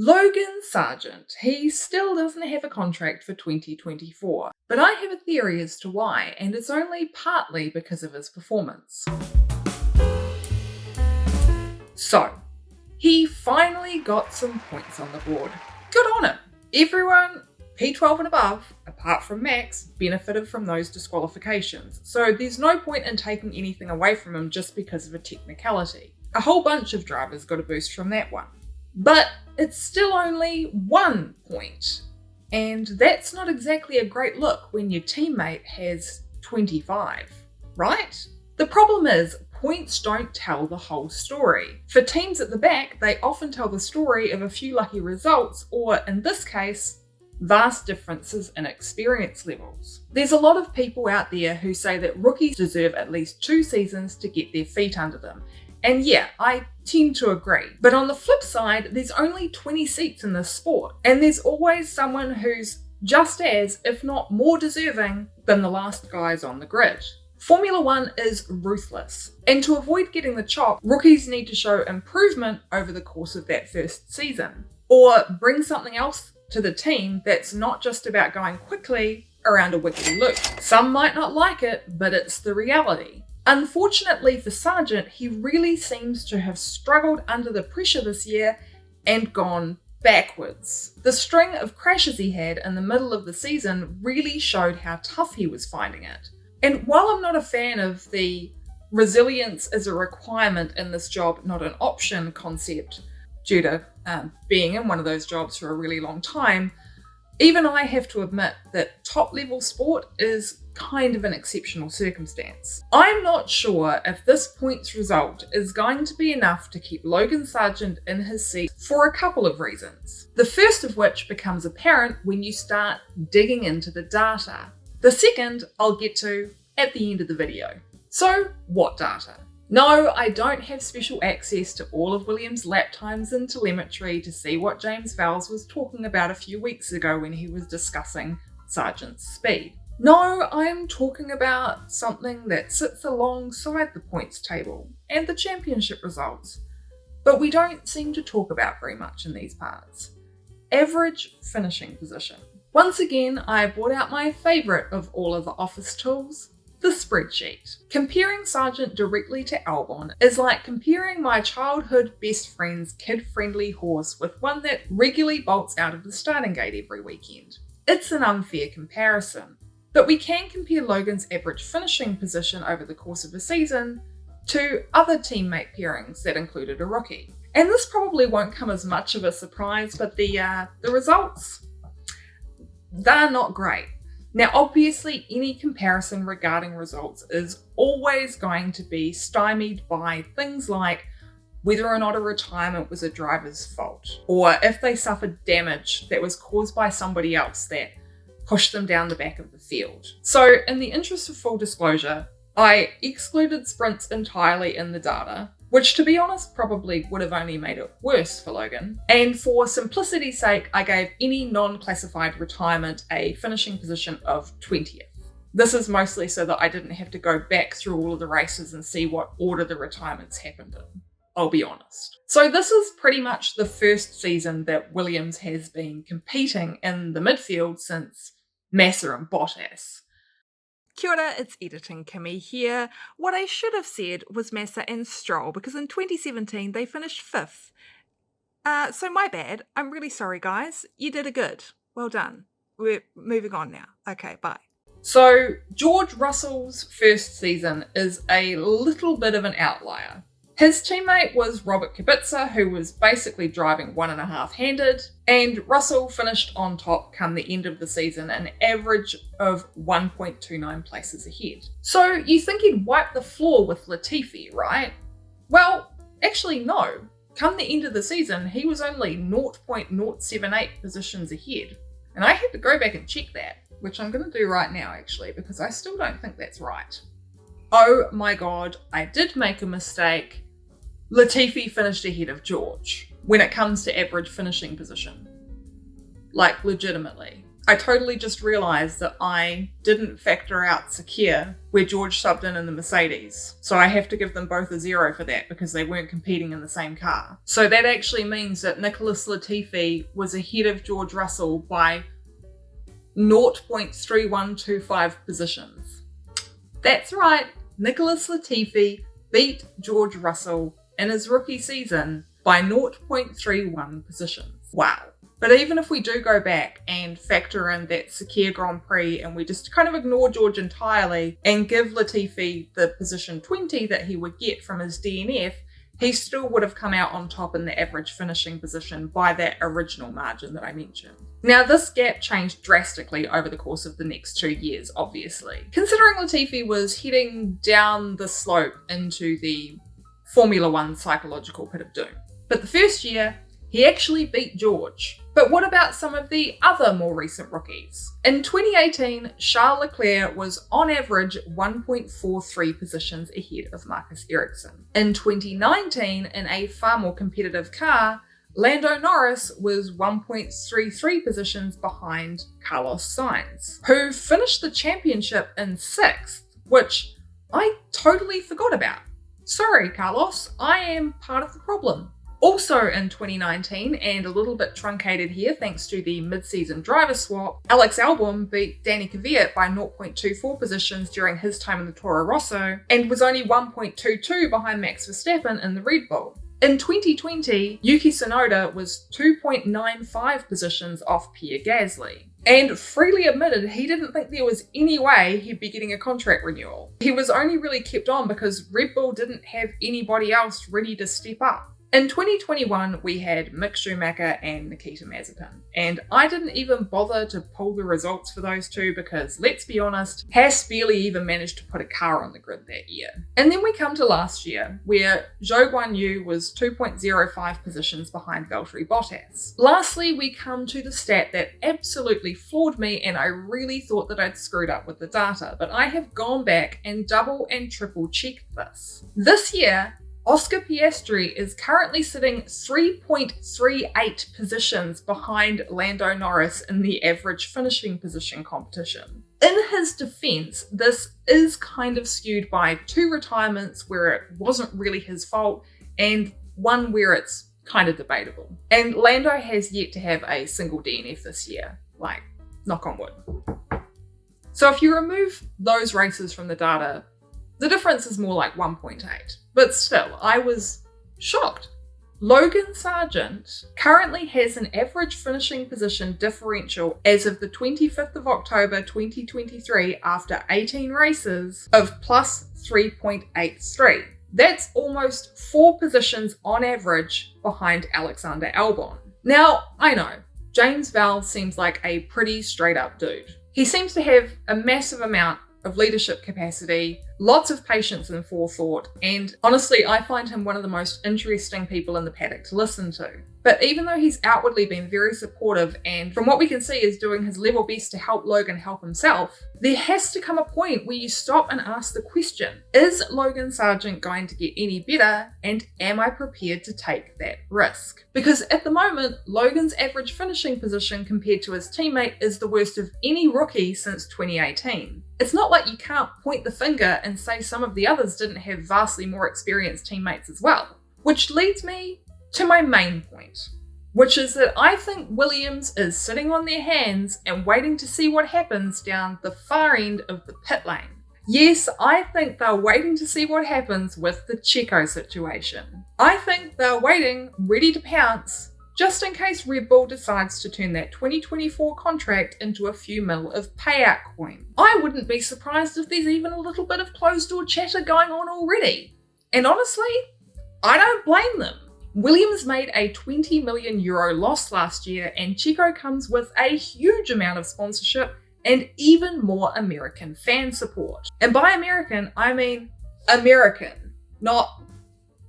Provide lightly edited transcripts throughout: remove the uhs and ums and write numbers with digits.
Logan Sargeant, he still doesn't have a contract for 2024, but I have a theory as to why, and it's only partly because of his performance. So, he finally got some points on the board. Good on him. Everyone P12 and above, apart from Max, benefited from those disqualifications, so there's no point in taking anything away from him just because of a technicality. A whole bunch of drivers got a boost from that one. But it's still only 1 point, and that's not exactly a great look when your teammate has 25, right? The problem is, points don't tell the whole story. For teams at the back, they often tell the story of a few lucky results, or in this case, vast differences in experience levels. There's a lot of people out there who say that rookies deserve at least 2 seasons to get their feet under them. And yeah, I tend to agree. But on the flip side, there's only 20 seats in this sport, and there's always someone who's just as, if not more deserving, than the last guys on the grid. Formula One is ruthless, and to avoid getting the chop, rookies need to show improvement over the course of that first season, or bring something else to the team that's not just about going quickly around a wiggly loop. Some might not like it, but it's the reality. Unfortunately for Sargeant, he really seems to have struggled under the pressure this year and gone backwards. The string of crashes he had in the middle of the season really showed how tough he was finding it. And while I'm not a fan of the resilience is a requirement in this job, not an option concept, due to being in one of those jobs for a really long time, even I have to admit that top-level sport is kind of an exceptional circumstance. I'm not sure if this points result is going to be enough to keep Logan Sargeant in his seat for a couple of reasons. The first of which becomes apparent when you start digging into the data. The second I'll get to at the end of the video. So, what data? No, I don't have special access to all of Williams' lap times and telemetry to see what James Vowles was talking about a few weeks ago when he was discussing Sargeant's speed. No, I'm talking about something that sits alongside the points table and the championship results, but we don't seem to talk about very much in these parts. Average finishing position. Once again, I brought out my favourite of all of the office tools, the spreadsheet. Comparing Sargeant directly to Albon is like comparing my childhood best friend's kid-friendly horse with one that regularly bolts out of the starting gate every weekend. It's an unfair comparison, but we can compare Logan's average finishing position over the course of a season to other teammate pairings that included a rookie. And this probably won't come as much of a surprise, but the results, they're not great. Now, obviously, any comparison regarding results is always going to be stymied by things like whether or not a retirement was a driver's fault, or if they suffered damage that was caused by somebody else that pushed them down the back of the field. So, in the interest of full disclosure, I excluded sprints entirely in the data, which to be honest probably would have only made it worse for Logan. And for simplicity's sake, I gave any non-classified retirement a finishing position of 20th. This is mostly so that I didn't have to go back through all of the races and see what order the retirements happened in. I'll be honest. So this is pretty much the first season that Williams has been competing in the midfield since Massa and Bottas. Kia ora, it's Editing Kimmy here. What I should have said was Massa and Stroll, because in 2017 they finished 5th. So my bad. I'm really sorry, guys. You did a good. Well done. We're moving on now. Okay, bye. So George Russell's first season is a little bit of an outlier. His teammate was Robert Kubica, who was basically driving 1.5-handed, and Russell finished on top come the end of the season, an average of 1.29 places ahead. So you think he'd wipe the floor with Latifi, right? Well, actually no. Come the end of the season, he was only 0.078 positions ahead. And I had to go back and check that, which I'm going to do right now actually, because I still don't think that's right. Oh my god, I did make a mistake. Latifi finished ahead of George when it comes to average finishing position. Like, legitimately. I totally just realised that I didn't factor out Sakir, where George subbed in the Mercedes. So I have to give them both a 0 for that because they weren't competing in the same car. So that actually means that Nicholas Latifi was ahead of George Russell by 0.3125 positions. That's right, Nicholas Latifi beat George Russell in his rookie season by 0.31 positions. Wow. But even if we do go back and factor in that Sakir Grand Prix and we just kind of ignore George entirely and give Latifi the position 20 that he would get from his DNF, he still would have come out on top in the average finishing position by that original margin that I mentioned. Now, this gap changed drastically over the course of the next 2 years, obviously, considering Latifi was heading down the slope into the Formula One psychological pit of doom. But the first year, he actually beat George. But what about some of the other more recent rookies? In 2018, Charles Leclerc was on average 1.43 positions ahead of Marcus Ericsson. In 2019, in a far more competitive car, Lando Norris was 1.33 positions behind Carlos Sainz, who finished the championship in 6th, which I totally forgot about. Sorry, Carlos, I am part of the problem. Also in 2019, and a little bit truncated here thanks to the mid-season driver swap, Alex Albon beat Danny Kvyat by 0.24 positions during his time in the Toro Rosso, and was only 1.22 behind Max Verstappen in the Red Bull. In 2020, Yuki Tsunoda was 2.95 positions off Pierre Gasly, and freely admitted he didn't think there was any way he'd be getting a contract renewal. He was only really kept on because Red Bull didn't have anybody else ready to step up. In 2021, we had Mick Schumacher and Nikita Mazepin, and I didn't even bother to pull the results for those two because, let's be honest, Haas barely even managed to put a car on the grid that year. And then we come to last year, where Zhou Guanyu was 2.05 positions behind Valtteri Bottas. Lastly, we come to the stat that absolutely floored me, and I really thought that I'd screwed up with the data, but I have gone back and double and triple checked this. This year, Oscar Piastri is currently sitting 3.38 positions behind Lando Norris in the average finishing position competition. In his defense, this is kind of skewed by 2 retirements where it wasn't really his fault and one where it's kind of debatable. And Lando has yet to have a single DNF this year, like, knock on wood. So if you remove those races from the data, the difference is more like 1.8. But still, I was shocked. Logan Sargeant currently has an average finishing position differential as of the 25th of October 2023 after 18 races of plus 3.83. That's almost 4 positions on average behind Alexander Albon. Now, I know, James Vowles seems like a pretty straight up dude. He seems to have a massive amount of leadership capacity, lots of patience and forethought, and honestly, I find him one of the most interesting people in the paddock to listen to. But even though he's outwardly been very supportive and from what we can see is doing his level best to help Logan help himself, there has to come a point where you stop and ask the question, is Logan Sargeant going to get any better, and am I prepared to take that risk? Because at the moment, Logan's average finishing position compared to his teammate is the worst of any rookie since 2018. It's not like you can't point the finger and say some of the others didn't have vastly more experienced teammates as well. Which leads me to my main point, which is that I think Williams is sitting on their hands and waiting to see what happens down the far end of the pit lane. Yes, I think they're waiting to see what happens with the Checo situation. I think they're waiting, ready to pounce, just in case Red Bull decides to turn that 2024 contract into a few mil of payout coin. I wouldn't be surprised if there's even a little bit of closed-door chatter going on already. And honestly, I don't blame them. Williams made a €20 million loss last year, and Checo comes with a huge amount of sponsorship and even more American fan support. And by American, I mean American, not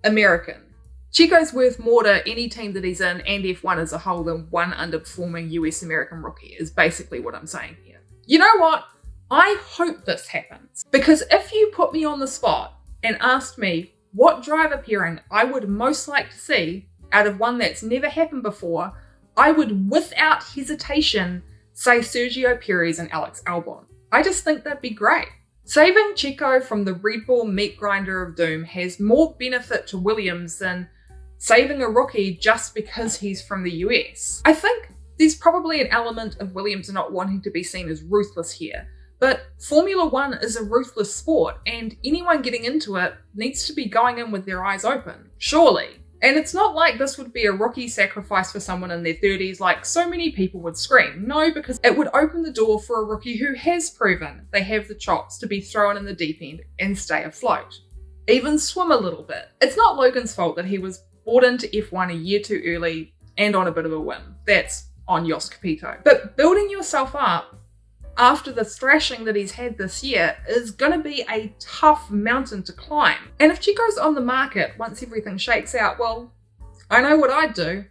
American. Checo's worth more to any team that he's in and F1 as a whole than one underperforming US American rookie, is basically what I'm saying here. You know what? I hope this happens, because if you put me on the spot and asked me what driver pairing I would most like to see out of one that's never happened before, I would without hesitation say Sergio Perez and Alex Albon. I just think that'd be great. Saving Checo from the Red Bull meat grinder of doom has more benefit to Williams than saving a rookie just because he's from the US. I think there's probably an element of Williams not wanting to be seen as ruthless here, but Formula One is a ruthless sport, and anyone getting into it needs to be going in with their eyes open, surely. And it's not like this would be a rookie sacrifice for someone in their 30s like so many people would scream. No, because it would open the door for a rookie who has proven they have the chops to be thrown in the deep end and stay afloat. Even swim a little bit. It's not Logan's fault that he was brought into F1 a year too early and on a bit of a whim. That's on Jos Capito. But building yourself up after the thrashing that he's had this year is going to be a tough mountain to climb. And if Checo's on the market once everything shakes out, well, I know what I'd do.